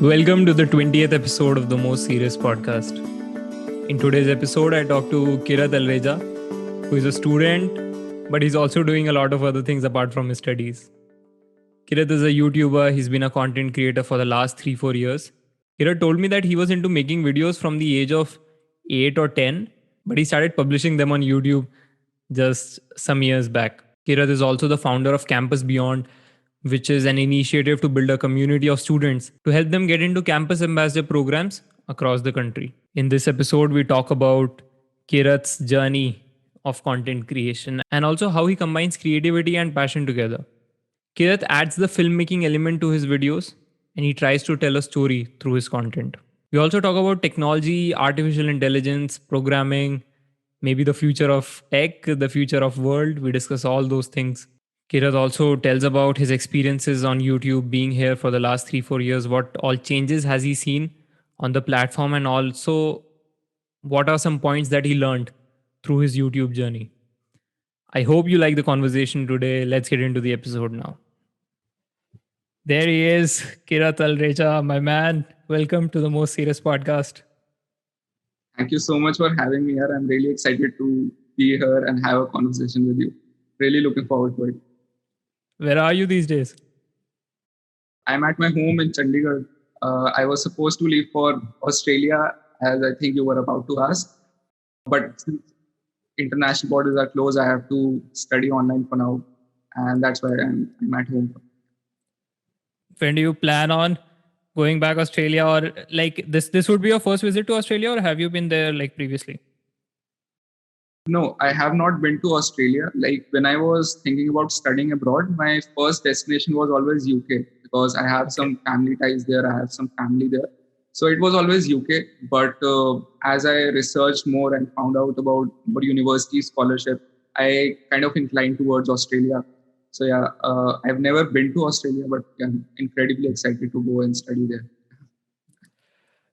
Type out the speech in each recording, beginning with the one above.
Welcome to the 20th episode of the Most Serious Podcast. In today's episode, I talk to Kirat Alreja, who is a student, but he's also doing a lot of other things apart from his studies. Kirat is a YouTuber, he's been a content creator for the last 3-4 years. Kirat told me that he was into making videos from the age of 8 or 10, but he started publishing them on YouTube just some years back. Kirat is also the founder of Campus Beyond, which is an initiative to build a community of students to help them get into campus ambassador programs across the country. In this episode, we talk about Kirat's journey of content creation and also how he combines creativity and passion together. Kirat adds the filmmaking element to his videos and he tries to tell a story through his content. We also talk about technology, artificial intelligence, programming, maybe the future of tech, the future of world. We discuss all those things. Kirat also tells about his experiences on YouTube, being here for the last 3-4 years. What all changes has he seen on the platform, and also what are some points that he learned through his YouTube journey. I hope you like the conversation today. Let's get into the episode now. There he is, Kirat Alreja, my man. Welcome to the Most Serious Podcast. Thank you so much for having me here. I'm really excited to be here and have a conversation with you. Really looking forward to it. Where are you these days? I'm at my home in Chandigarh. I was supposed to leave for Australia, as I think you were about to ask. But since international borders are closed, I have to study online for now. And that's why I'm at home. When do you plan on going back Australia, or like this would be your first visit to Australia, or have you been there like previously? No, I have not been to Australia. Like when I was thinking about studying abroad, my first destination was always UK because I have some family ties there. I have some family there. So it was always UK. But as I researched more and found out about university scholarship, I kind of inclined towards Australia. So yeah, I've never been to Australia, but I'm incredibly excited to go and study there.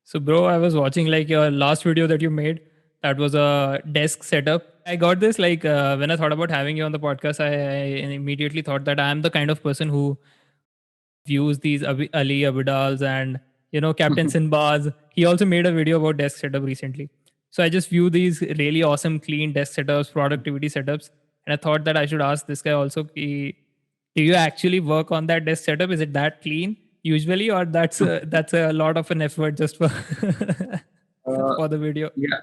So bro, I was watching like your last video that you made. That was a desk setup. I got this like when I thought about having you on the podcast, I immediately thought that I am the kind of person who views these Ali Abidals and Captain Sinbaz. He also made a video about desk setup recently. So I just view these really awesome, clean desk setups, productivity setups, and I thought that I should ask this guy also. Do you actually work on that desk setup? Is it that clean usually, or that's a lot of an effort just for for the video? Yeah.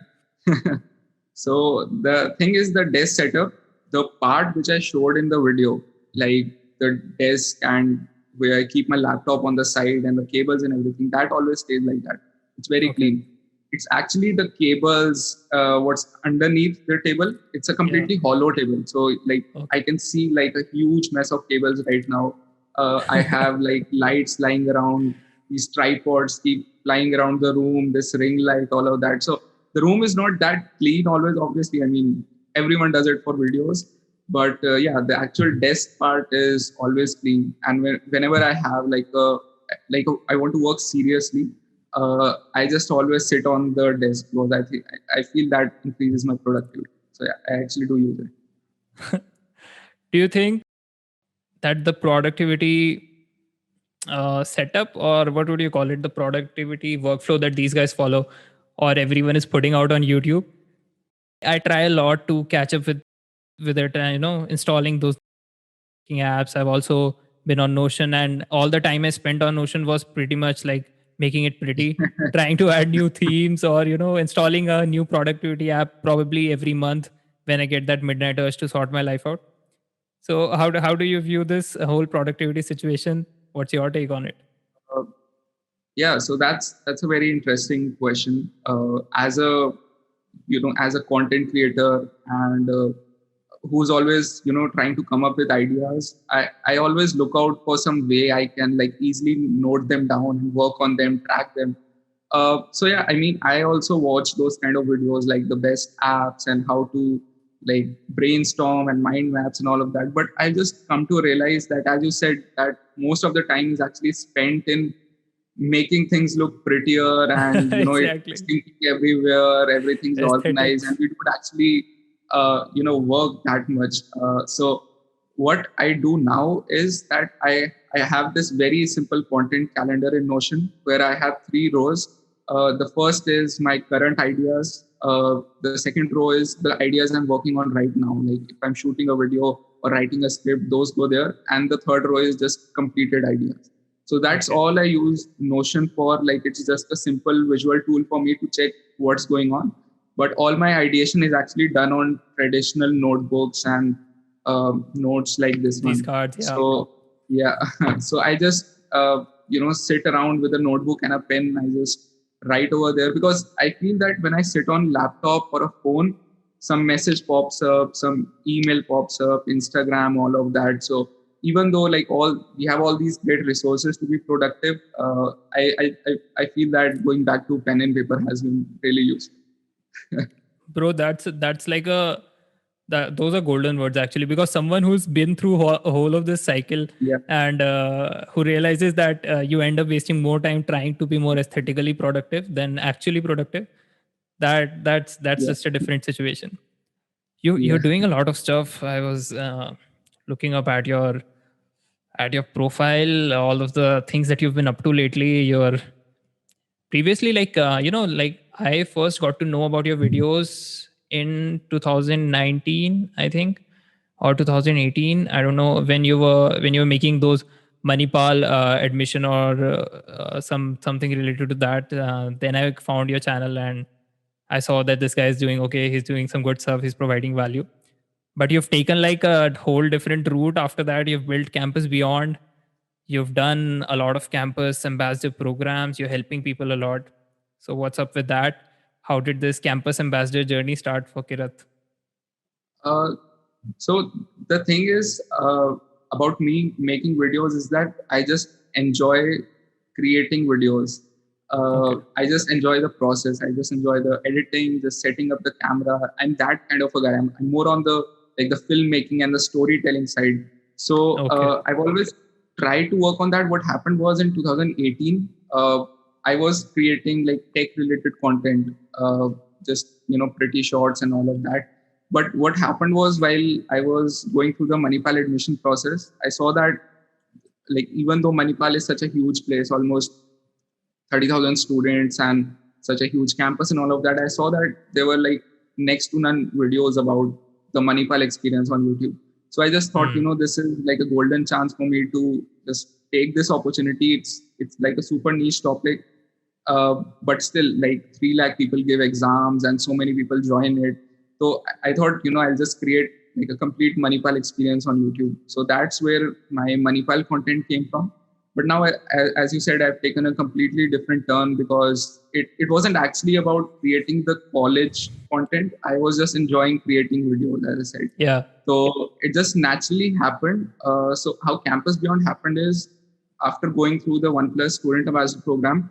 So the thing is the desk setup, the part which I showed in the video, like the desk and where I keep my laptop on the side and the cables and everything, that always stays like that. It's very clean. It's actually the cables, what's underneath the table. It's a completely hollow table. So like I can see like a huge mess of cables right now. I have like lights lying around, these tripods keep flying around the room, this ring light, all of that. So the room is not that clean always, obviously. I mean, everyone does it for videos. But yeah, the actual desk part is always clean. And whenever I have I want to work seriously, I just always sit on the desk because I feel that increases my productivity. So yeah, I actually do use it. Do you think that the productivity setup, or what would you call it, the productivity workflow that these guys follow or everyone is putting out on YouTube, I try a lot to catch up with it and installing those apps. I've also been on Notion, and all the time I spent on Notion was pretty much like making it pretty, trying to add new themes or installing a new productivity app probably every month when I get that midnight urge to sort my life out. So how do you view this whole productivity situation? What's your take on it? Uh, yeah, so that's a very interesting question. As a content creator and who's always trying to come up with ideas, I always look out for some way I can like easily note them down and work on them, track them. So yeah, I mean, I also watch those kind of videos like the best apps and how to like brainstorm and mind maps and all of that. But I just come to realize that, as you said, that most of the time is actually spent in making things look prettier and Exactly. it's thinking everywhere, everything's organized, Aesthetics. and we don't actually work that much. So what I do now is that I have this very simple content calendar in Notion where I have 3 rows. The first is my current ideas. The second row is the ideas I'm working on right now. Like if I'm shooting a video or writing a script, those go there. And the third row is just completed ideas. So that's all I use Notion for. Like it's just a simple visual tool for me to check what's going on. But all my ideation is actually done on traditional notebooks and notes like this These one. cards, yeah. So yeah, so I just sit around with a notebook and a pen. I just write over there because I feel that when I sit on laptop or a phone, some message pops up, some email pops up, Instagram, all of that. So even though like we have all these great resources to be productive, I feel that going back to pen and paper has been really useful. Bro, that's like those are golden words actually, because someone who's been through a whole of this cycle Yeah. and who realizes that you end up wasting more time trying to be more aesthetically productive than actually productive, that's Yeah. just a different situation. Yeah. You're doing a lot of stuff. I was looking up at your profile, all of the things that you've been up to lately. You're previously like like I first got to know about your videos in 2019, I think, or 2018. I don't know, when you were making those Manipal admission or something related to that. Then I found your channel and I saw that this guy is doing okay. He's doing some good stuff. He's providing value. But you've taken like a whole different route after that. You've built Campus Beyond. You've done a lot of campus ambassador programs. You're helping people a lot. So what's up with that? How did this campus ambassador journey start for Kirat? So the thing is about me making videos is that I just enjoy creating videos. Okay. I just enjoy the process. I just enjoy the editing, the setting up the camera. I'm that kind of a guy. I'm more on the filmmaking and the storytelling side. So Okay. I've always tried to work on that. What happened was in 2018, I was creating like tech related content, just pretty shorts and all of that. But what happened was while I was going through the Manipal admission process, I saw that like even though Manipal is such a huge place, almost 30,000 students and such a huge campus and all of that, I saw that there were like next to none videos about the Manipal experience on YouTube. So I just thought, this is like a golden chance for me to just take this opportunity. It's like a super niche topic, but still like 3 lakh people give exams and so many people join it. So I thought, I'll just create like a complete Manipal experience on YouTube. So that's where my Manipal content came from. But now, as you said, I've taken a completely different turn because it wasn't actually about creating the college content. I was just enjoying creating videos, as I said. Yeah. So it just naturally happened. So how Campus Beyond happened is after going through the OnePlus Student Ambassador program,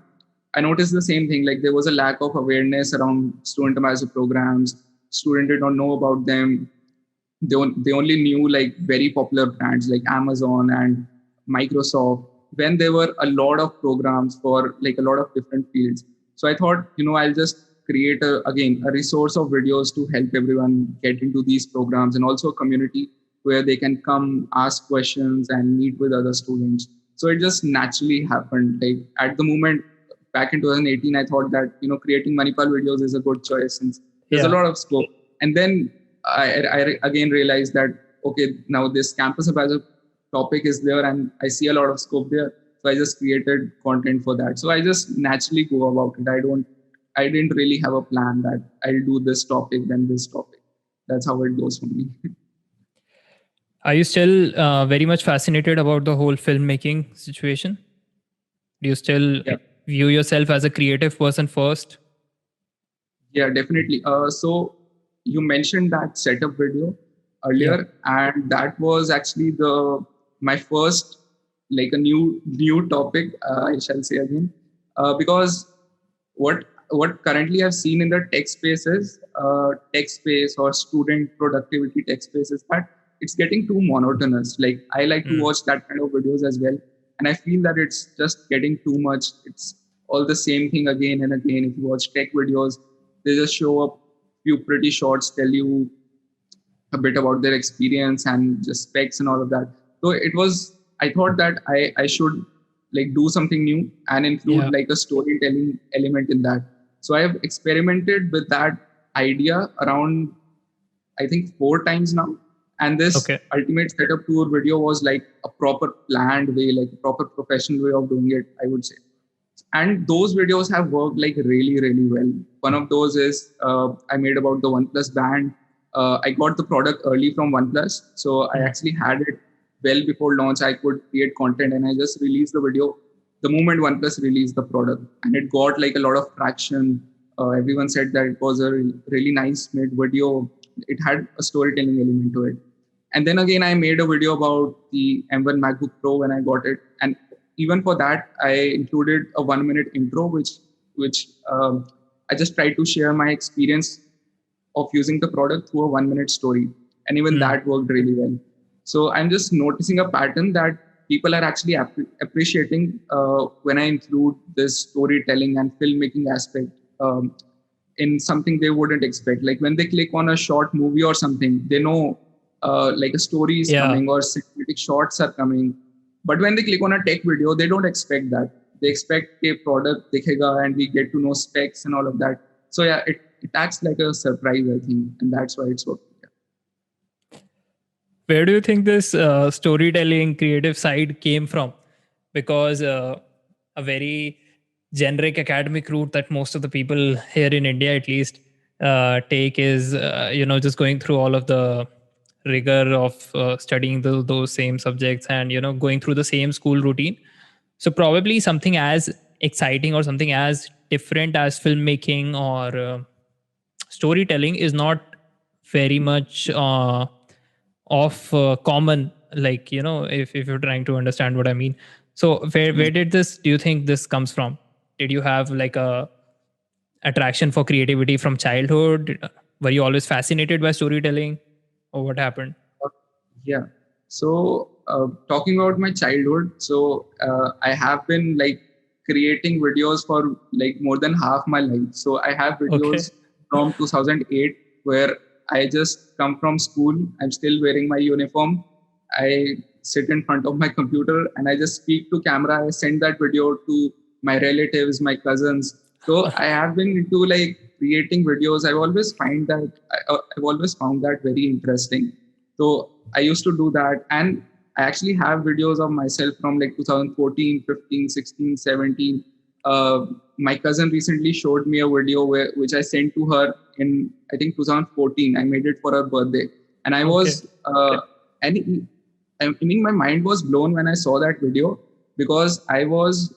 I noticed the same thing. Like there was a lack of awareness around student ambassador programs. Students did not know about them. They only knew like very popular brands like Amazon and Microsoft, when there were a lot of programs for like a lot of different fields. So I thought, I'll just create a resource of videos to help everyone get into these programs, and also a community where they can come ask questions and meet with other students. So it just naturally happened. Like at the moment, back in 2018, I thought that, creating Manipal videos is a good choice since there's a lot of scope. And then I again realized that, okay, now this campus ambassador topic is there and I see a lot of scope there. So I just created content for that. So I just naturally go about it. I didn't really have a plan that I'll do this topic, then this topic. That's how it goes for me. Are you still very much fascinated about the whole filmmaking situation? Do you still view yourself as a creative person first? Yeah, definitely. So you mentioned that setup video earlier, and that was actually my first like a new topic. I shall say again, because what currently I've seen in the tech space is tech space or student productivity tech space is that it's getting too monotonous. Like I like to watch that kind of videos as well, and I feel that it's just getting too much. It's all the same thing again and again. If you watch tech videos, they just show up few pretty shorts, tell you a bit about their experience and just specs and all of that. So it was I thought that I should like do something new and include Yeah. like a storytelling element in that. So I have experimented with that idea around I think 4 times now. And this Okay. ultimate setup tour video was like a proper planned way, like a proper professional way of doing it, I would say. And those videos have worked like really, really well. One of those is I made about the OnePlus band. I got the product early from OnePlus. So I actually had it well before launch. I could create content and I just released the video the moment OnePlus released the product. And it got like a lot of traction. Everyone said that it was a really nice made video. It had a storytelling element to it. And then again, I made a video about the M1 MacBook Pro when I got it. And even for that, I included a 1 minute intro, which I just tried to share my experience of using the product through a 1 minute story. And even that worked really well. So I'm just noticing a pattern that people are actually appreciating when I include this storytelling and filmmaking aspect in something they wouldn't expect. Like when they click on a short movie or something, they know like a story is coming or cinematic shots are coming. But when they click on a tech video, they don't expect that. They expect a product dikhega and we get to know specs and all of that. So yeah, it acts like a surprise, I think, and that's why it's working. Where do you think this storytelling creative side came from? Because a very generic academic route that most of the people here in India, at least, take is just going through all of the rigor of studying those same subjects and going through the same school routine. So probably something as exciting or something as different as filmmaking or storytelling is not very much of common, like if you're trying to understand what I mean. So where did this, do you think this comes from? Did you have like a attraction for creativity from childhood? Were you always fascinated by storytelling, or what happened? Yeah. So talking about my childhood, so I have been like creating videos for like more than half my life. So I have videos from 2008 where I just come from school. I'm still wearing my uniform. I sit in front of my computer and I just speak to camera. I send that video to my relatives, my cousins. So I have been into like creating videos. I've always found that very interesting. So I used to do that. And I actually have videos of myself from like 2014, 15, 16, 17. My cousin recently showed me a video which I sent to her in, I think, 2014. I made it for her birthday. And I was, I mean, my mind was blown when I saw that video because I was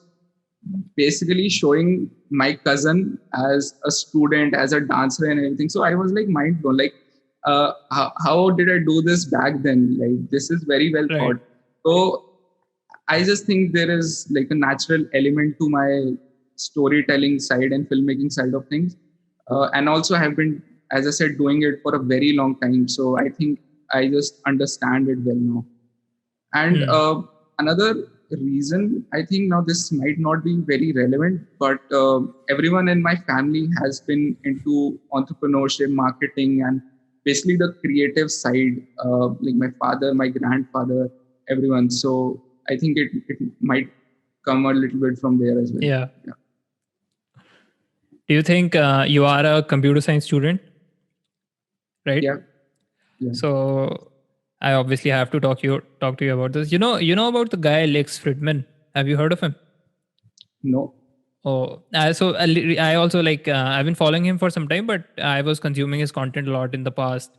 basically showing my cousin as a student, as a dancer and everything. So I was like mind blown. Like, how did I do this back then? Like, this is very well thought. So I just think there is like a natural element to my storytelling side and filmmaking side of things. And also have been, as I said, doing it for a very long time. So I think I just understand it well now. And another reason, I think now this might not be very relevant, but everyone in my family has been into entrepreneurship, marketing, and basically the creative side, like my father, my grandfather, everyone. So I think it might come a little bit from there as well. Yeah. Do you think you are a computer science student? Right? Yeah. So I obviously have to talk to you about this. You know about the guy Lex Fridman. Have you heard of him? No. Oh, so I also like I've been following him for some time, but I was consuming his content a lot in the past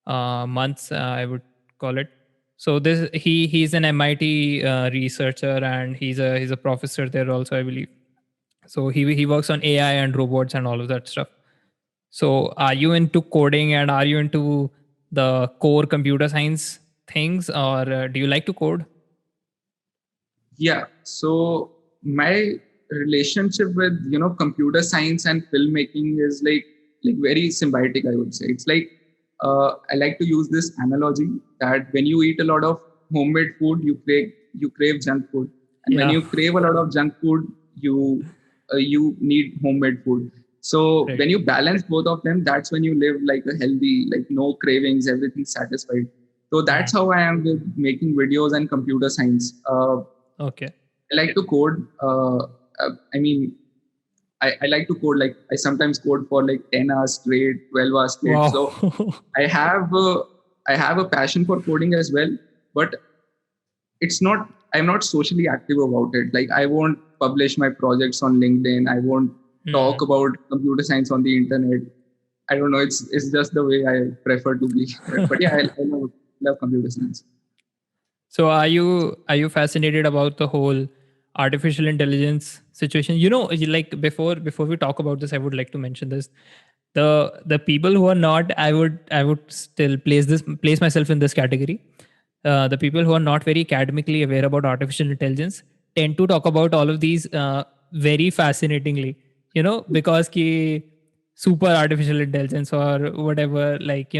months. I would call it. So he's an MIT researcher and he's a professor there also, I believe. So he works on AI and robots and all of that stuff. So are you into coding and are you into the core computer science things, or do you like to code? Yeah. So my relationship with computer science and filmmaking is like very symbiotic, I would say. It's like I like to use this analogy that when you eat a lot of homemade food, you crave junk food, and when you crave a lot of junk food, you need homemade food. So when you balance both of them, that's when you live like a healthy, like no cravings, everything satisfied. So that's how I am with making videos and computer science. Okay. I like to code. I mean, I like to code. Like I sometimes code for like 10 hours straight, 12 hours straight. Wow. So I have I have a passion for coding as well, but it's not. I'm not socially active about it. Like I won't publish my projects on LinkedIn. I won't talk about computer science on the internet. I don't know. It's just the way I prefer to be. But yeah, I love computer science. So are you fascinated about the whole artificial intelligence situation? Like before we talk about this, I would like to mention this. The people who are not, I would still place myself in this category. The people who are not very academically aware about artificial intelligence tend to talk about all of these very fascinatingly. Because ki super artificial intelligence or whatever, like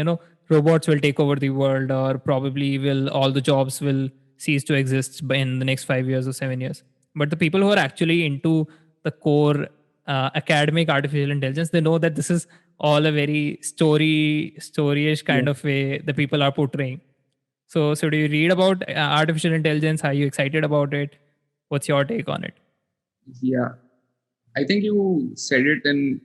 robots will take over the world, or probably will all the jobs will cease to exist in the next 5 years or 7 years. But the people who are actually into the core academic artificial intelligence, they know that this is all a very storyish kind of way the people are portraying. So do you read about artificial intelligence? Are you excited about it? What's your take on it? Yeah, I think you said it in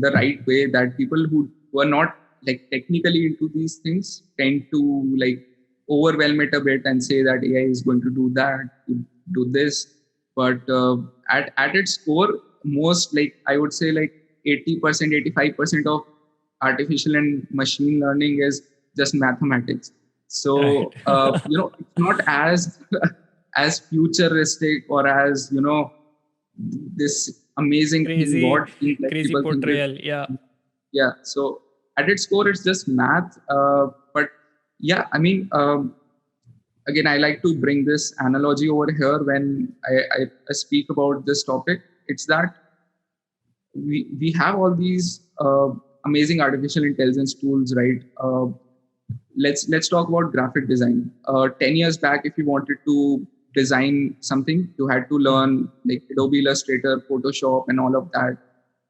the right way, that people who are not like technically into these things tend to like overwhelm it a bit and say that AI is going to do that, to do this. But at its core, most, like I would say like 80%, 85% of artificial and machine learning is just mathematics. So Right. it's not as as futuristic or as this amazing thing crazy what these like crazy people think is. portrayal. Yeah. Yeah, so at its core it's just math, but yeah, I mean, again, I like to bring this analogy over here when I speak about this topic. It's that we have all these amazing artificial intelligence tools, right? Let's talk about graphic design. 10 years back, if you wanted to design something, you had to learn like Adobe Illustrator, Photoshop, and all of that.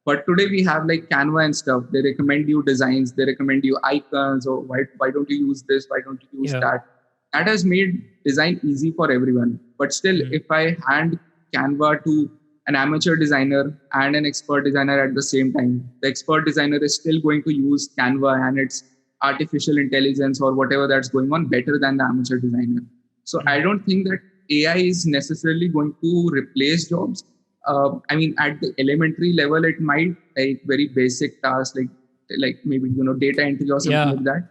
But today we have like Canva and stuff. They recommend you designs, they recommend you icons, or why don't you use this, why don't you use Yeah. that. That has made design easy for everyone. But still, if I hand Canva to an amateur designer and an expert designer at the same time, the expert designer is still going to use Canva and its artificial intelligence or whatever that's going on better than the amateur designer. So I don't think that AI is necessarily going to replace jobs. I mean, at the elementary level, it might, like very basic tasks, like maybe data entry or something Yeah. like that.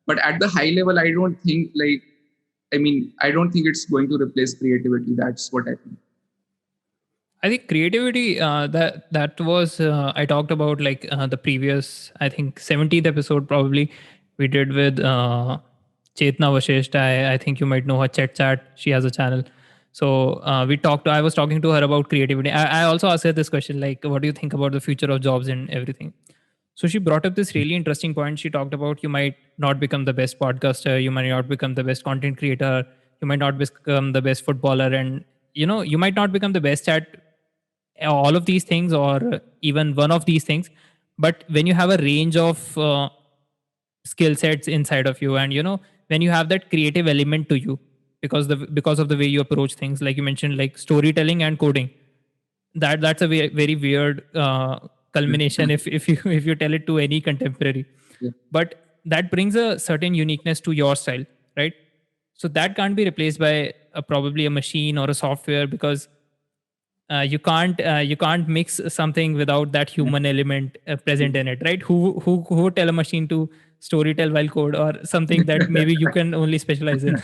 But at the high level, I don't think I don't think it's going to replace creativity. That's what I think. I think creativity, that was I talked about, like the previous, I think 17th episode probably we did with Chetna Vashisht. I think you might know her, Chet Chat. She has a channel. So I was talking to her about creativity. I also asked her this question, like, what do you think about the future of jobs and everything? So she brought up this really interesting point. She talked about, you might not become the best podcaster, you might not become the best content creator, you might not become the best footballer, and you might not become the best at all of these things, or even one of these things. But when you have a range of skill sets inside of you, and when you have that creative element to you, because of the way you approach things, like you mentioned, like storytelling and coding, that's a very weird culmination if you if you tell it to any contemporary. Yeah. But that brings a certain uniqueness to your style, right? So that can't be replaced by probably a machine or a software, because you can't mix something without that human element present in it, right? Who would tell a machine to story tell while code, or something that maybe you can only specialize in?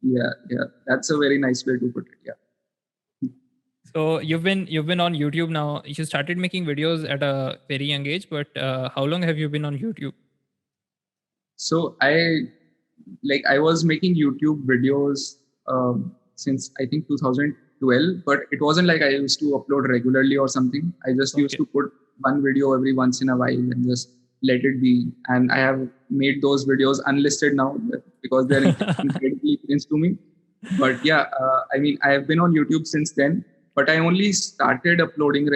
Yeah, that's a very nice way to put it. Yeah. So you've been on YouTube now. You started making videos at a very young age, but how long have you been on YouTube? So I was making YouTube videos since I think 2012, but it wasn't like I used to upload regularly or something. I just used Okay. to put one video every once in a while and just let it be. And I have made those videos unlisted now because they're incredibly cringe to me. But yeah, I mean, I have been on YouTube since then, but I only started uploading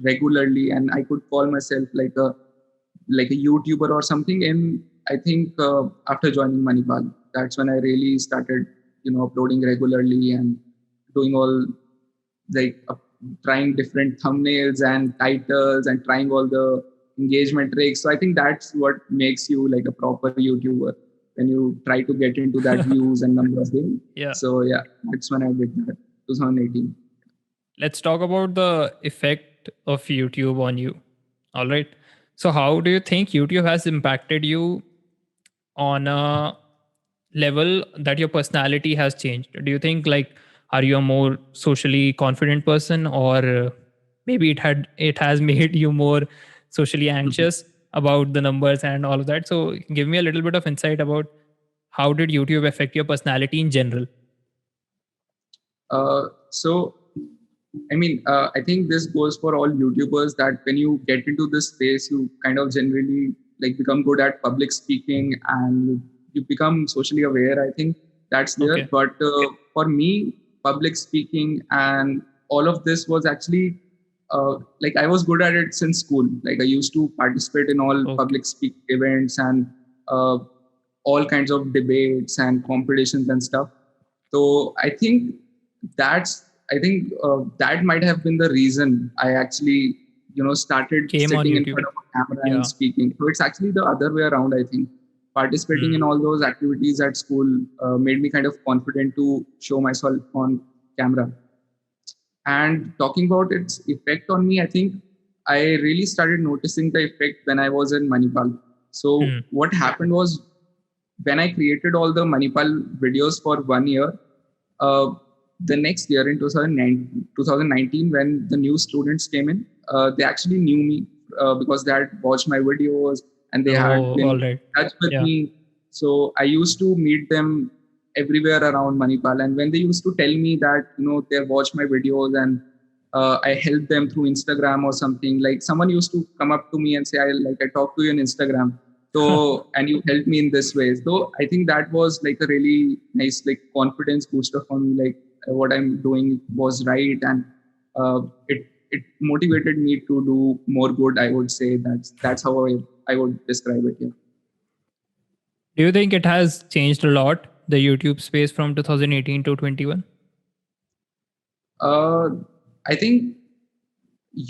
regularly, and I could call myself like a YouTuber or something in I think after joining Manipal, that's when I really started, uploading regularly and doing all like trying different thumbnails and titles and trying all the engagement tricks. So I think that's what makes you like a proper YouTuber when you try to get into that views and numbers game. Yeah. So yeah, that's when I did that, 2018. Let's talk about the effect of YouTube on you. All right. So, how do you think YouTube has impacted you on a level that your personality has changed? Do you think like are you a more socially confident person, or maybe it has made you more socially anxious about the numbers and all of that? So, give me a little bit of insight about how did YouTube affect your personality in general? So I think this goes for all YouTubers that when you get into this space, you kind of generally like become good at public speaking and you become socially aware. I think that's there. Okay. But for me, public speaking and all of this was actually like I was good at it since school. Like I used to participate in all Okay. public speaking events and uh, all kinds of debates and competitions and stuff. So I think that might have been the reason I actually, started Came on sitting in YouTube. front of a camera Yeah. and speaking. So it's actually the other way around. I think participating in all those activities at school made me kind of confident to show myself on camera. And talking about its effect on me, I think I really started noticing the effect when I was in Manipal. So what happened was when I created all the Manipal videos for 1 year, uh, the next year in 2019, when the new students came in, they actually knew me because they had watched my videos and they had been All in right. touch with Yeah. me. So I used to meet them everywhere around Manipal. And when they used to tell me that, they watched my videos and I helped them through Instagram or something, like someone used to come up to me and say, I talked to you on Instagram. So, and you helped me in this way. So I think that was like a really nice, like confidence booster for me. Like what I'm doing was right. And it motivated me to do more good. I would say that's how I would describe it. Yeah. Do you think it has changed a lot, the YouTube space from 2018 to 21? I think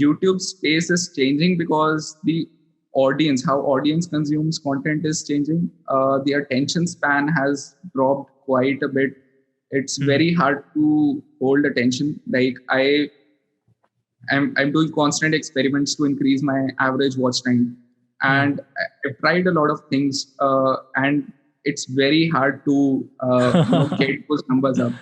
YouTube space is changing because the audience, how audience consumes content is changing. The attention span has dropped quite a bit. It's very hard to hold attention. Like I'm doing constant experiments to increase my average watch time, and I've tried a lot of things, and it's very hard to get those numbers up.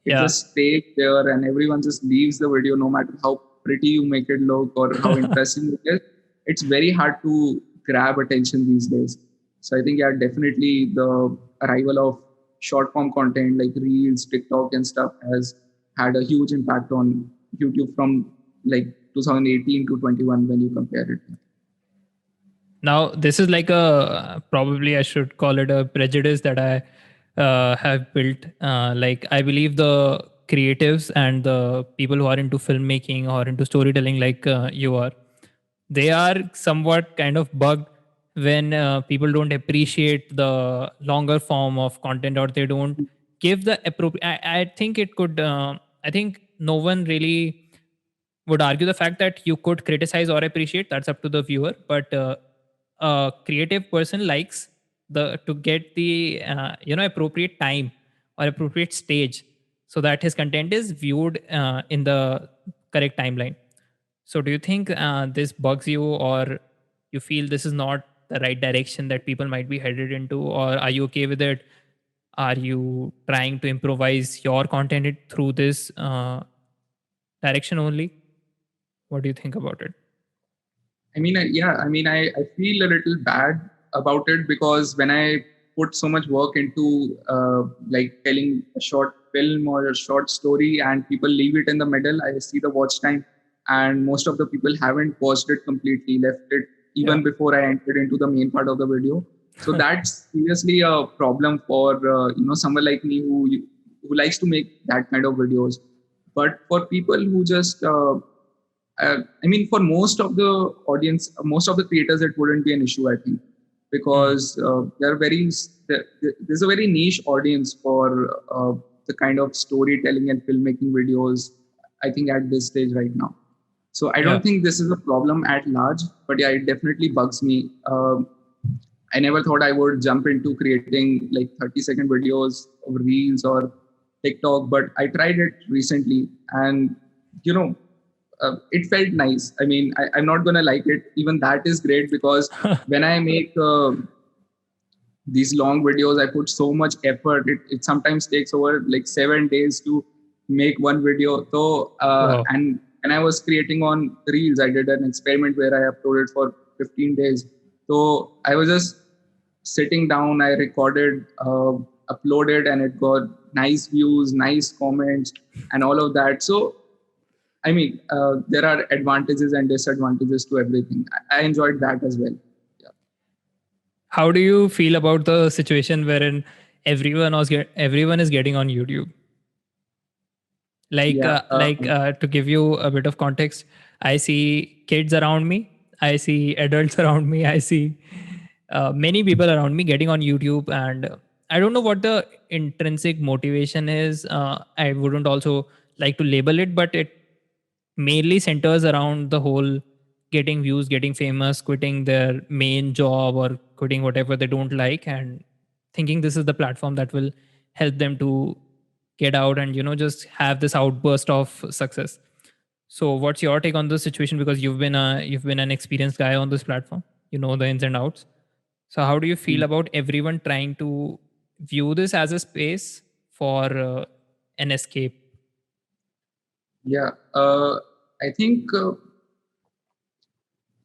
It Yeah. just stays there, and everyone just leaves the video, no matter how pretty you make it look or how interesting it is. It's very hard to grab attention these days. So I think yeah, definitely the arrival of short form content like Reels, TikTok, and stuff has had a huge impact on YouTube from like 2018 to 21 when you compare it. Now, this is like a probably I should call it a prejudice that I have built. Like, I believe the creatives and the people who are into filmmaking or into storytelling, like you are, they are somewhat kind of bugged when people don't appreciate the longer form of content, or they don't give the appropriate. I think it could. I think no one really would argue the fact that you could criticize or appreciate. That's up to the viewer, but a creative person likes the to get the appropriate time or appropriate stage so that his content is viewed in the correct timeline. So do you think this bugs you, or you feel this is not the right direction that people might be headed into, or are you okay with it? Are you trying to improvise your content through this direction only? What do you think about it? I feel a little bad about it because when I put so much work into like telling a short film or a short story and people leave it in the middle, I see the watch time and most of the people haven't watched it completely, left it even before I entered into the main part of the video. So that's seriously a problem for someone like me who likes to make that kind of videos. But for people who just for most of the audience, most of the creators, it wouldn't be an issue, I think, because there's a very niche audience for the kind of storytelling and filmmaking videos, I think, at this stage right now. So I Yeah. don't think this is a problem at large, but yeah, it definitely bugs me. I never thought I would jump into creating like 30-second videos or reels or TikTok, but I tried it recently, and you know, it felt nice. I mean, I'm not gonna like it. Even that is great, because when I make these long videos, I put so much effort. It sometimes takes over like 7 days to make one video. So Wow. and when I was creating on reels, I did an experiment where I uploaded for 15 days. So I was just sitting down, I recorded, uploaded, and it got nice views, nice comments, and all of that. So I mean, there are advantages and disadvantages to everything. I enjoyed that as well. Yeah. How do you feel about the situation wherein everyone is getting on YouTube? Yeah. To give you a bit of context, I see kids around me, I see adults around me, I see many people around me getting on YouTube, and I don't know what the intrinsic motivation is. I wouldn't also like to label it, but it mainly centers around the whole getting views, getting famous, quitting their main job or quitting whatever they don't like, and thinking this is the platform that will help them to get out and just have this outburst of success. So what's your take on this situation, because you've been an experienced guy on this platform, you know the ins and outs. So how do you feel about everyone trying to view this as a space for an escape? Yeah. I think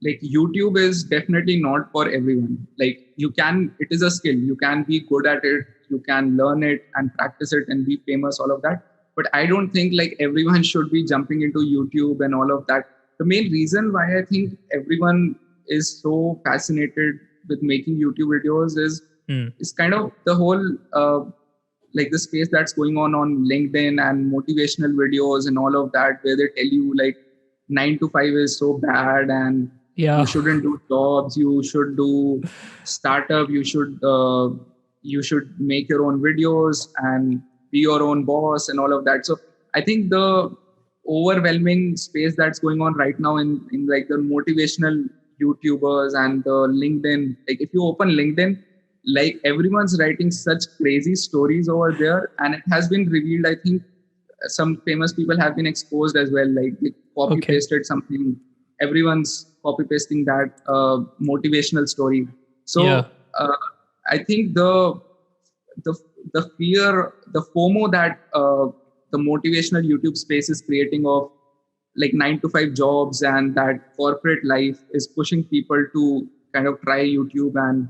like YouTube is definitely not for everyone. Like it is a skill. You can be good at it. You can learn it and practice it and be famous, all of that. But I don't think like everyone should be jumping into YouTube and all of that. The main reason why I think everyone is so fascinated with making YouTube videos is kind of the whole like the space that's going on LinkedIn and motivational videos and all of that, where they tell you like 9 to 5 is so bad and Yeah. you shouldn't do jobs, you should do startup, you should make your own videos and be your own boss and all of that. So I think the overwhelming space that's going on right now in like the motivational YouTubers and the LinkedIn, like if you open LinkedIn, like everyone's writing such crazy stories over there, and it has been revealed, I think some famous people have been exposed as well, like they copy pasted something, everyone's copy pasting that motivational story. So Yeah. I think the the fear, the FOMO that the motivational YouTube space is creating of like 9 to 5 jobs and that corporate life is pushing people to kind of try YouTube. And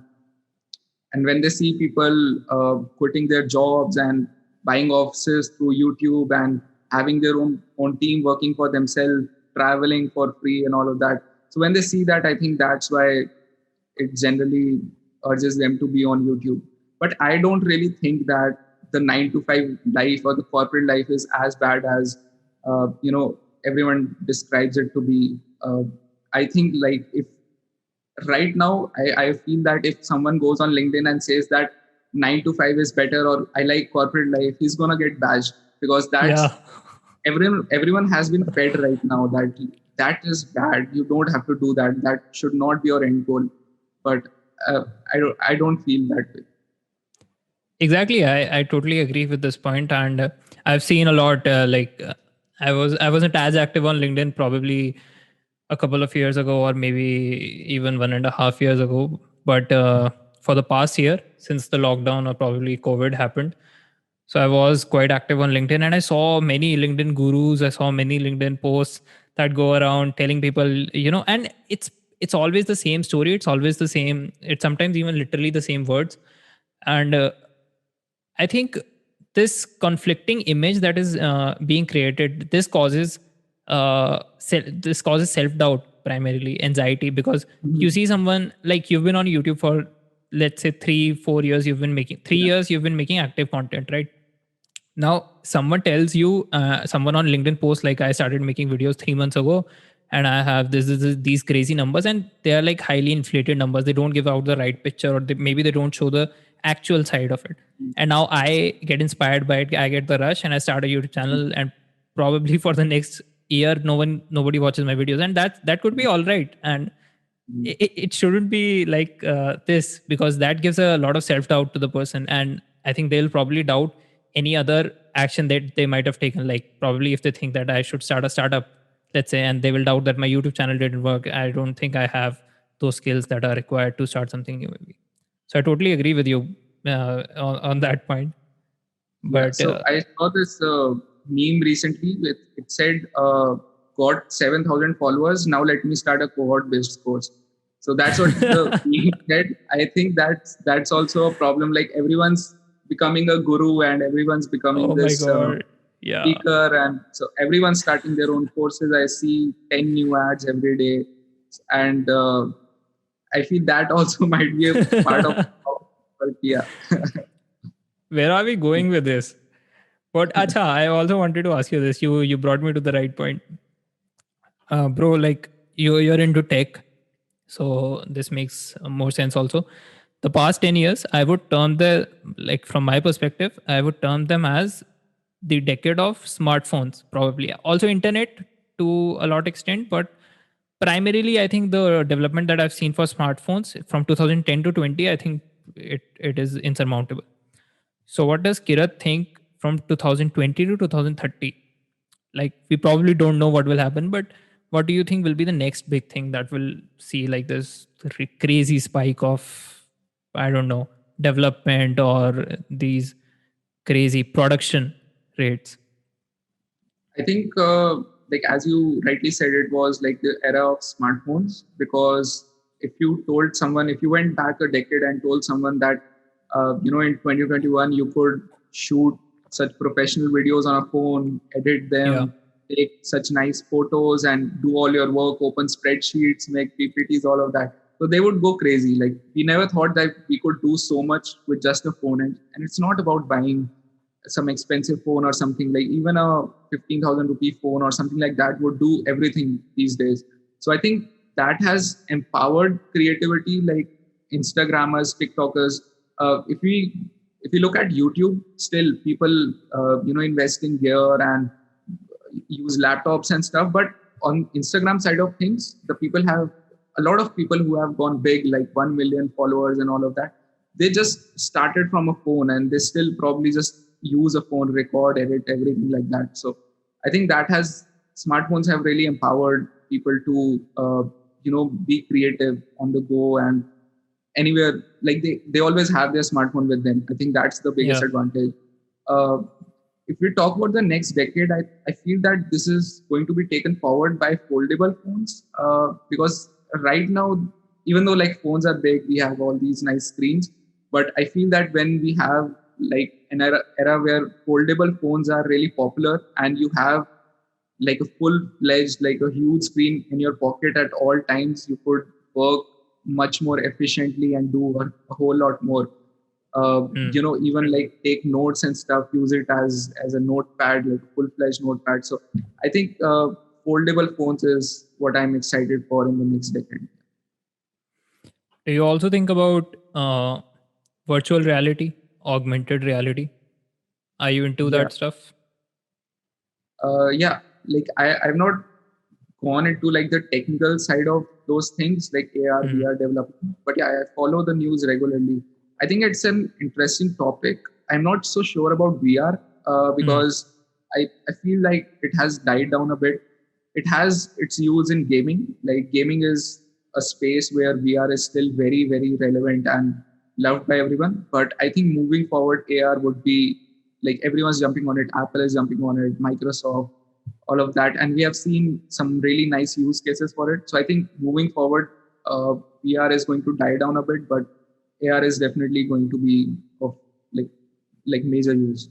when they see people quitting their jobs and buying offices through YouTube and having their own team working for themselves, traveling for free and all of that. So when they see that, I think that's why it generally urges them to be on YouTube. But I don't really think that the 9 to 5 life or the corporate life is as bad as everyone describes it to be. I think like if right now, I feel that if someone goes on LinkedIn and says that 9 to 5 is better or I like corporate life, he's gonna get bashed, because that's everyone has been fed right now that is bad. You don't have to do that. That should not be your end goal. But I don't feel that way. Exactly. I totally agree with this point, and I've seen a lot. I wasn't as active on LinkedIn probably a couple of years ago, or maybe even 1.5 years ago. But for the past year, since the lockdown or probably COVID happened, so I was quite active on LinkedIn, and I saw many LinkedIn gurus. I saw many LinkedIn posts that go around telling people, and it's always the same story. It's always the same. It's sometimes even literally the same words, and I think this conflicting image that is being created, this causes self doubt, primarily anxiety, because you see someone like you've been on YouTube for, let's say, 3-4 years. You've been making 3 years. You've been making active content, right? Now, someone tells you, someone on LinkedIn posts like, I started making videos 3 months ago, and I have these crazy numbers, and they are like highly inflated numbers. They don't give out the right picture, or maybe they don't show the actual side of it. And now I get inspired by it. I get the rush, and I start a YouTube channel, and probably for the next year, nobody watches my videos, and that could be all right. And it shouldn't be like this, because that gives a lot of self doubt to the person, and I think they'll probably doubt any other action that they might have taken. Like probably if they think that I should start a startup, let's say, and they will doubt that my YouTube channel didn't work. I don't think I have those skills that are required to start something new, maybe. So I totally agree with you on that point. Yeah, But so I saw this meme recently. It said, "Got 7,000 followers. Now let me start a cohort-based course." So that's what the meme said. I think that's also a problem. Like everyone's becoming a guru and everyone's becoming oh my this god, yeah. speaker, and so everyone's starting their own courses. I see 10 new ads every day, and I feel that also might be a part of. But yeah. Where are we going with this? But acha, I also wanted to ask you this. You brought me to the right point, bro. Like you're into tech, so this makes more sense. Also, the past 10 years, I would term from my perspective, I would term them as the decade of smartphones. Probably also internet to a lot extent, but primarily I think the development that I've seen for smartphones from 2010 to 20, I think it is insurmountable. So what does Kirat think from 2020 to 2030? Like we probably don't know what will happen, but what do you think will be the next big thing that will see like this crazy spike of, I don't know, development or these crazy production rates? I think, like as you rightly said, it was like the era of smartphones. Because if you told someone, if you went back a decade and told someone that, in 2021 you could shoot such professional videos on a phone, edit them, take such nice photos, and do all your work, open spreadsheets, make PPTs, all of that. So they would go crazy. Like we never thought that we could do so much with just a phone, and it's not about buying some expensive phone or something. Like even a 15,000 rupee phone or something like that would do everything these days. So I think that has empowered creativity. Like Instagrammers, TikTokers. If we look at YouTube, still people invest in gear and use laptops and stuff. But on Instagram side of things, a lot of people who have gone big, like 1 million followers and all of that. They just started from a phone, and they still probably just use a phone, record, edit, everything like that. So I think smartphones have really empowered people to be creative on the go and anywhere. Like they always have their smartphone with them. I think that's the biggest advantage. If we talk about the next decade, I feel that this is going to be taken forward by foldable phones, because right now, even though like phones are big, we have all these nice screens, but I feel that when we have like an era where foldable phones are really popular, and you have like a full-fledged, like a huge screen in your pocket at all times, you could work much more efficiently and do a whole lot more. Even like take notes and stuff, use it as a notepad, like a full-fledged notepad. So I think foldable phones is what I'm excited for in the next decade. Do you also think about virtual reality, augmented reality? Are you into that stuff? Yeah, like I've not gone into like the technical side of those things, like AR, VR development. But yeah, I follow the news regularly. I think it's an interesting topic. I'm not so sure about VR because I feel like it has died down a bit. It has its use in gaming. Like gaming is a space where VR is still very, very relevant and loved by everyone. But I think moving forward, AR would be like everyone's jumping on it. Apple is jumping on it, Microsoft, all of that. And we have seen some really nice use cases for it. So I think moving forward, VR is going to die down a bit, but AR is definitely going to be of like major use.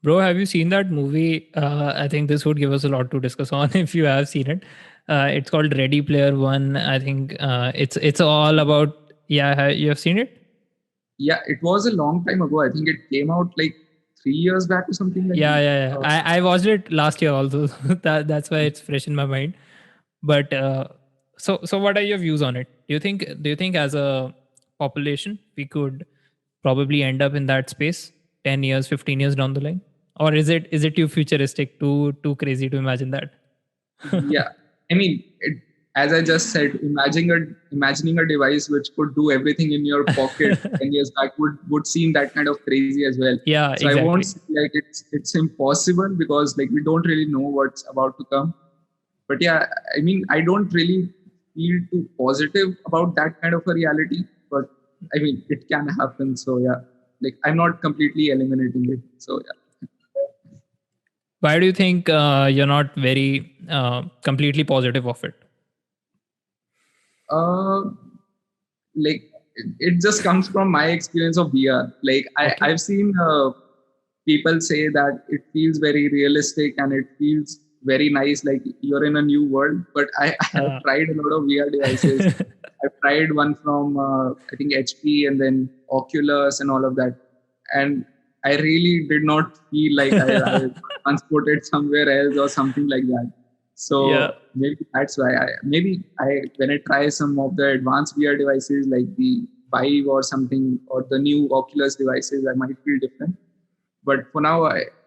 Bro, have you seen that movie? I think this would give us a lot to discuss on if you have seen it. It's called Ready Player One. I think it's all about. Yeah, you have seen it? Yeah, it was a long time ago. I think it came out like 3 years back or something like that. Yeah. I watched it last year also. That's why it's fresh in my mind. But so what are your views on it? Do you think as a population we could probably end up in that space 10 years, 15 years down the line? Or is it too futuristic, too crazy to imagine that? Yeah, I mean, as I just said, imagining a device which could do everything in your pocket 10 years back would seem that kind of crazy as well. Yeah, So I won't exactly. say like it's impossible, because like we don't really know what's about to come. But yeah, I mean, I don't really feel too positive about that kind of a reality. But I mean, it can happen. So yeah, like I'm not completely eliminating it. So yeah. Why do you think you're not very completely positive of it? Uh, like it just comes from my experience of VR. Like Okay. I've seen people say that it feels very realistic and it feels very nice, like you're in a new world. But I have Uh, tried a lot of VR devices. I've tried one from I think HP and then Oculus and all of that, and I really did not feel like I transported somewhere else or something like that. yeah. So maybe that's why I when I try some of the advanced VR devices like the Vive or something, or the new Oculus devices, I might feel different. But for now,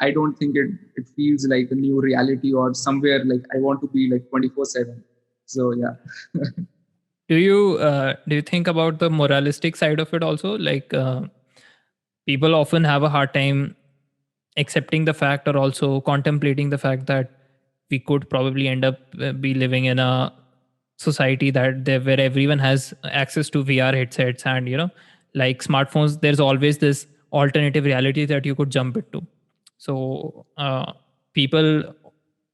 I don't think it feels like a new reality or somewhere like I want to be like 24/7. So yeah. Do you think about the moralistic side of it also? Like people often have a hard time accepting the fact or also contemplating the fact that we could probably end up be living in a society where everyone has access to VR headsets, and like smartphones, there's always this alternative reality that you could jump into. So people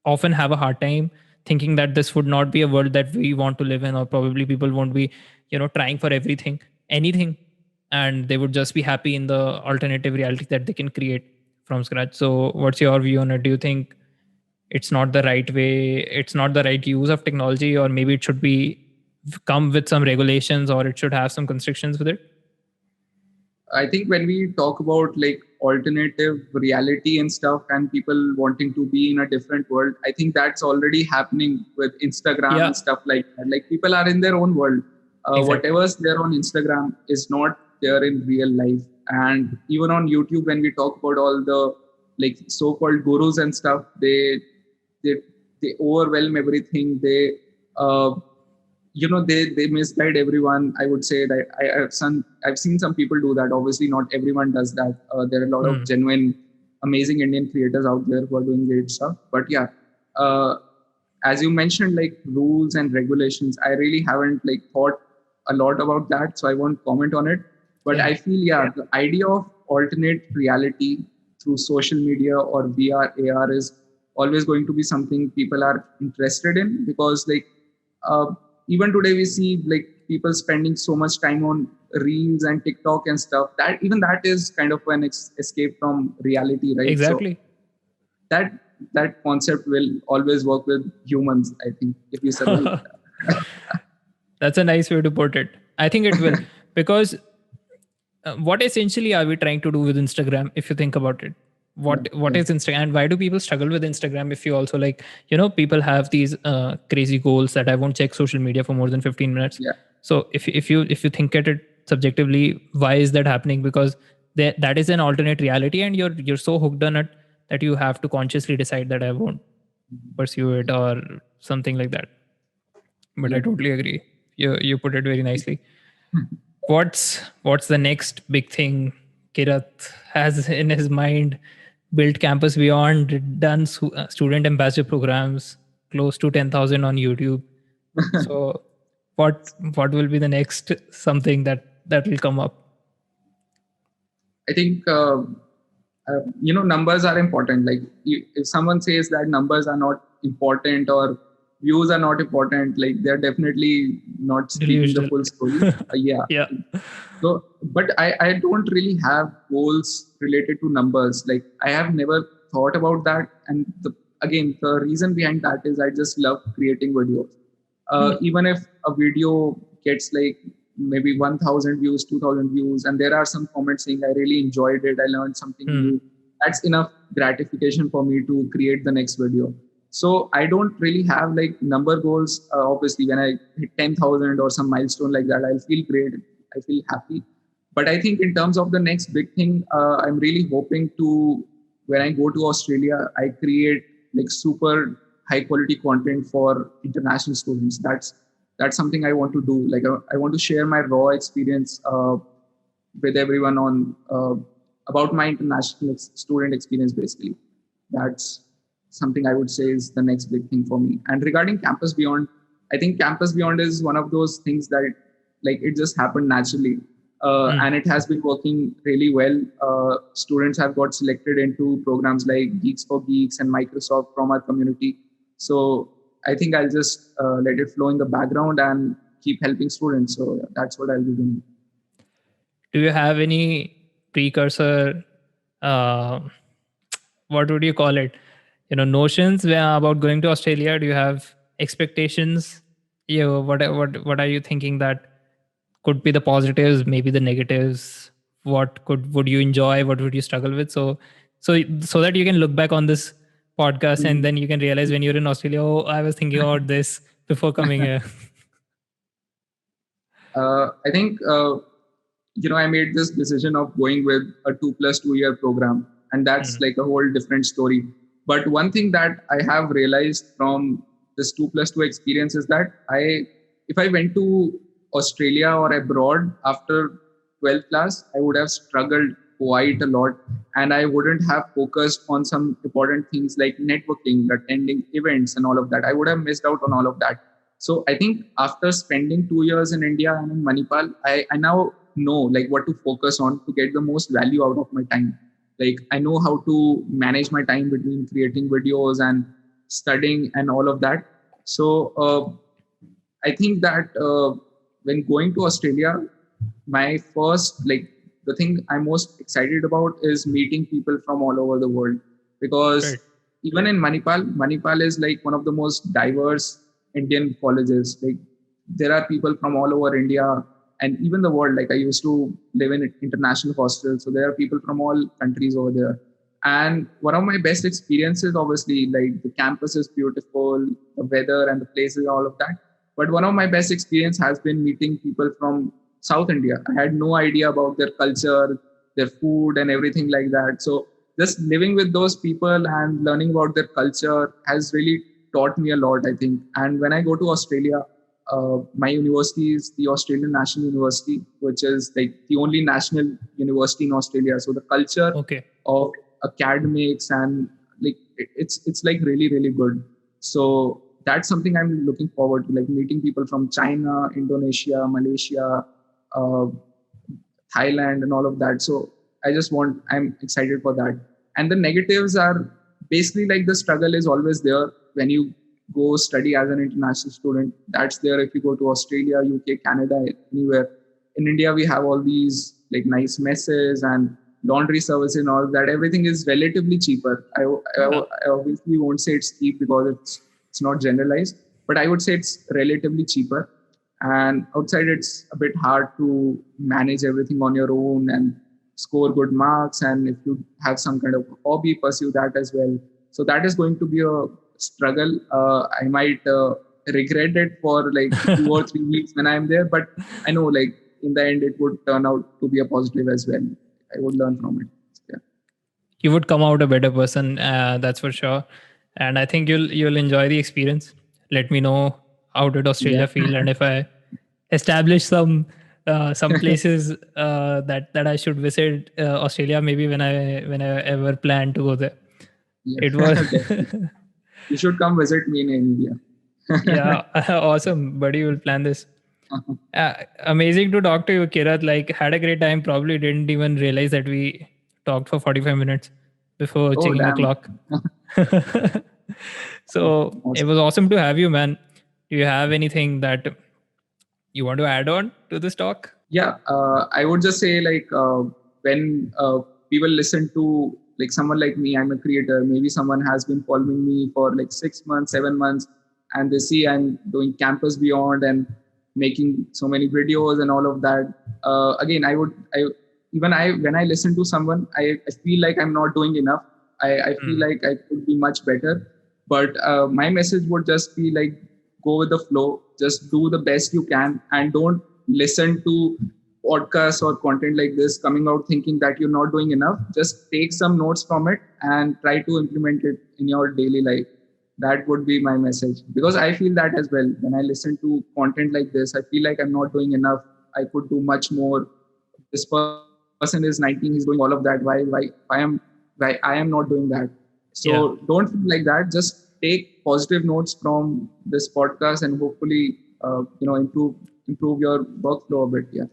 often have a hard time thinking that this would not be a world that we want to live in, or probably people won't be trying for anything, and they would just be happy in the alternative reality that they can create from scratch. So what's your view on it? Do you think it's not the right way, it's not the right use of technology, or maybe it should be come with some regulations, or it should have some constrictions with it? I think when we talk about like alternative reality and stuff and people wanting to be in a different world, I think that's already happening with Instagram Yeah, and stuff like that. Like people are in their own world. exactly. Whatever's there on Instagram is not there in real life. And even on YouTube, when we talk about all the like so-called gurus and stuff, they they overwhelm everything. Uh, they misguide everyone. I would say that I've seen some people do that. Obviously not everyone does that. There are a lot of Hmm. genuine amazing Indian creators out there who are doing great stuff. But yeah, uh, as you mentioned, like rules and regulations, I really haven't like thought a lot about that, so I won't comment on it. But Yeah, I feel, yeah, the idea of alternate reality through social media or VR AR is always going to be something people are interested in, because like uh, even today we see like people spending so much time on reels and TikTok and stuff, that even that is kind of an escape from reality, right? So exactly. that that concept will always work with humans, I think, if you survive. That's a nice way to put it. I think it will, because what essentially are we trying to do with Instagram? If you think about it, Yeah, what yeah, is Instagram, and why do people struggle with Instagram? If you also like, people have these crazy goals that I won't check social media for more than 15 minutes. yeah. So if you think at it subjectively, why is that happening? Because that is an alternate reality, and you're so hooked on it that you have to consciously decide that I won't pursue it or something like that. But I Yeah. totally agree. You put it very nicely. What's the next big thing Kirat has in his mind? Built Campus Beyond, done student ambassador programs, close to 10,000 on YouTube. So what will be the next something that will come up? I think numbers are important. Like if someone says that numbers are not important or views are not important, like they're definitely not speaking the Delusional. full story. Yeah. Yeah. So, but I don't really have goals related to numbers. Like I have never thought about that. And again, the reason behind that is I just love creating videos. Hmm. Even if a video gets like maybe 1,000 views, 2,000 views, and there are some comments saying I really enjoyed it, I learned something Hmm. new, that's enough gratification for me to create the next video. So I don't really have like number goals. Obviously, when I hit 10,000 or some milestone like that, I'll feel great. I feel happy. But I think in terms of the next big thing, I'm really hoping to, when I go to Australia, I create like super high quality content for international students. That's something I want to do. Like I want to share my raw experience with everyone on about my international student experience. Basically, that's something I would say is the next big thing for me. And regarding Campus Beyond, I think Campus Beyond is one of those things that like it just happened naturally. And it has been working really well. Students have got selected into programs like Geeks for Geeks and Microsoft from our community. So I think I'll just let it flow in the background and keep helping students. So that's what I'll be doing. Do you have any precursor? Uh, what would you call it? Notions about going to Australia? Do you have expectations? What are you thinking that could be the positives, maybe the negatives? What would you enjoy? What would you struggle with? So that you can look back on this podcast and then you can realize when you're in Australia, oh, I was thinking about this before coming here. I think I made this decision of going with a 2+2 year program, and that's like a whole different story. But one thing that I have realized from this 2+2 experience is that if I went to Australia or abroad after 12th class, I would have struggled quite a lot, and I wouldn't have focused on some important things like networking, attending events, and all of that. I would have missed out on all of that. So I think after spending 2 years in India and in Manipal, I now know like what to focus on to get the most value out of my time. Like I know how to manage my time between creating videos and studying and all of that. So I think that when going to Australia, my first the thing I'm most excited about is meeting people from all over the world, because even in Manipal is like one of the most diverse Indian colleges. Like there are people from all over India and even the world. Like I used to live in international hostels, so there are people from all countries over there. And one of my best experiences, obviously, like the campus is beautiful, the weather and the places, all of that. But one of my best experience has been meeting people from South India. I had no idea about their culture, their food, and everything like that. So just living with those people and learning about their culture has really taught me a lot, I think. And when I go to Australia, my university is the Australian National University, which is like the only national university in Australia. So the culture of academics and like it's like really, really good. So that's something I'm looking forward to, like meeting people from China, Indonesia, Malaysia, Thailand, and all of that. So I'm excited for that. And the negatives are basically like the struggle is always there when you go study as an international student. That's there if you go to Australia, UK, Canada, anywhere. In India, we have all these like nice messes and laundry service and all that. Everything is relatively cheaper. I obviously won't say it's cheap because it's not generalized, but I would say it's relatively cheaper. And outside, it's a bit hard to manage everything on your own and score good marks. And if you have some kind of hobby, pursue that as well. So that is going to be a struggle. I might regret it for like 2 or 3 weeks when I'm there, but I know like in the end it would turn out to be a positive as well. I would learn from it. Yeah. You would come out a better person, that's for sure. And I think you'll enjoy the experience. Let me know how did Australia feel, and if I establish some places that I should visit Australia, maybe when I ever plan to go there. Yeah. It was. You should come visit me in India. Yeah, awesome, buddy. We'll plan this. Amazing to talk to you, Kirat. Like, had a great time. Probably didn't even realize that we talked for 45 minutes before checking the clock. So awesome. It was awesome to have you, man. Do you have anything that you want to add on to this talk? Yeah, I would just say like when people listen to like someone like me, I'm a creator. Maybe someone has been following me for like 6 months, 7 months, and they see I'm doing Campus Beyond and making so many videos and all of that. Again, when I listen to someone, I feel like I'm not doing enough. I feel like I could be much better. But my message would just be like, go with the flow, just do the best you can, and don't listen to podcasts or content like this coming out thinking that you're not doing enough. Just take some notes from it and try to implement it in your daily life. That would be my message, because I feel that as well. When I listen to content like this, I feel like I'm not doing enough. I could do much more. This person is 19, he's doing all of that. Why I am not doing that? So don't feel like that. Just take positive notes from this podcast and hopefully improve your workflow a bit. Yeah.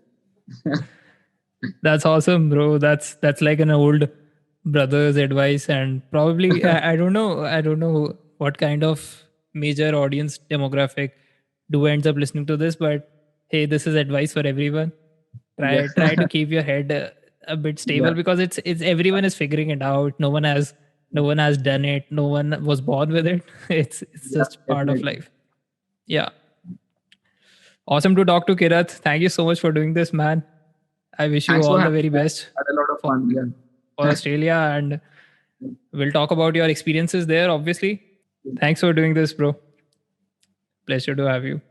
That's awesome, bro. That's like an old brother's advice, and probably I don't know what kind of major audience demographic do ends up listening to this, but hey, this is advice for everyone. Try to keep your head a bit stable, because it's everyone is figuring it out. No one has done it. No one was born with it. It's just part of life. Yeah. Awesome to talk to Kirat. Thank you so much for doing this, man. I wish you all the very best. Had a lot of fun. For Australia, and we'll talk about your experiences there, obviously. Thanks for doing this, bro. Pleasure to have you.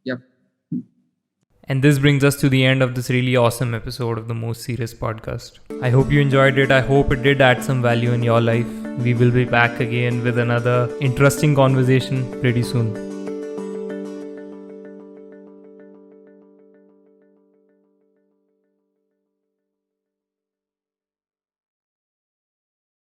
Yep. And this brings us to the end of this really awesome episode of the Most Serious Podcast. I hope you enjoyed it. I hope it did add some value in your life. We will be back again with another interesting conversation pretty soon.